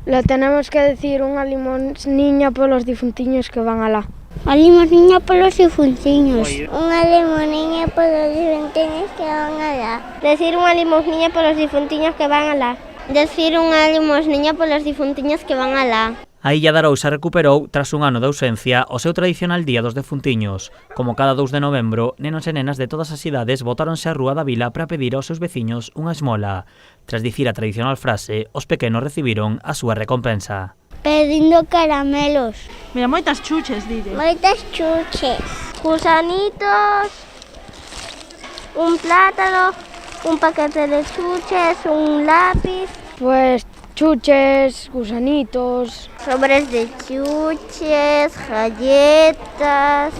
Le tenemos que decir unha limosniña polos difuntiños que van alá. A limosniña polos difuntiños. Unha limosniña polos difuntiños que van alá. Decir unha limosniña polos difuntiños que van alá. Decir unha limosniña polos difuntiños que van alá. A Illa de Arousa recuperou, tras un ano de ausencia, o seu tradicional Día dos Defuntiños. Como cada 2 de novembro, nenos e nenas de todas as idades botáronse á rúa da vila para pedir aos seus veciños unha esmola. Tras dicir a tradicional frase, os pequenos recibiron a súa recompensa. Pedindo caramelos. Mira, moitas chuches, dille. Moitas chuches. Gusanitos, un plátano, un paquete de chuches, un lápiz. Pues chuches, gusanitos. Sobres de chuches, galletas.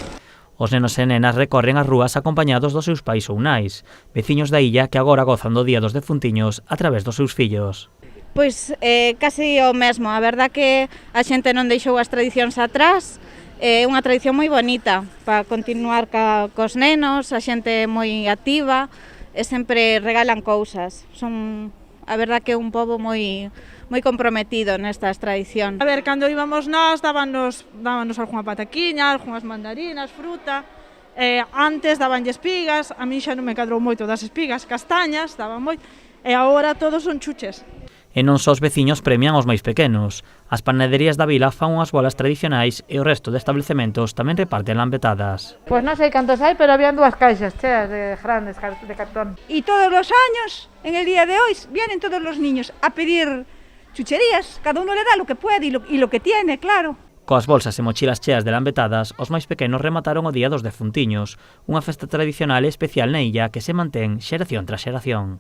Os nenos e nenas recorren as rúas acompañados dos seus pais ou nais, veciños da illa que agora gozan do Día dos Defuntiños a través dos seus fillos. Pois casi o mesmo, a verdad que a xente non deixou as tradicións atrás, é unha tradición moi bonita para continuar cos nenos, a xente moi activa e sempre regalan cousas. Son, a verdad que é un pobo moi comprometido nestas tradicións. A ver, cando íbamos nós, dábanos algunha pataquiña, algunhas mandarinas, fruta. Antes dabanlle espigas, a min xa non me cadrou moito das espigas, castañas, daban moito, e agora todos son chuches. E non só os veciños premian aos máis pequenos. As panaderías da vila fan unhas bolas tradicionais e o resto de establecementos tamén reparten lambetadas. Pois non sei cantos hai, pero habían 2 caixas cheas de grandes de cartón. Y todos los años, en el día de hoy, vienen todos los niños a pedir chucherías. Cada uno le da lo que puede y lo que tiene, claro. Coas bolsas e mochilas cheas de lambetadas, os máis pequenos remataron o Día dos Defuntiños, unha festa tradicional e especial na illa que se mantén xeración tras xeración.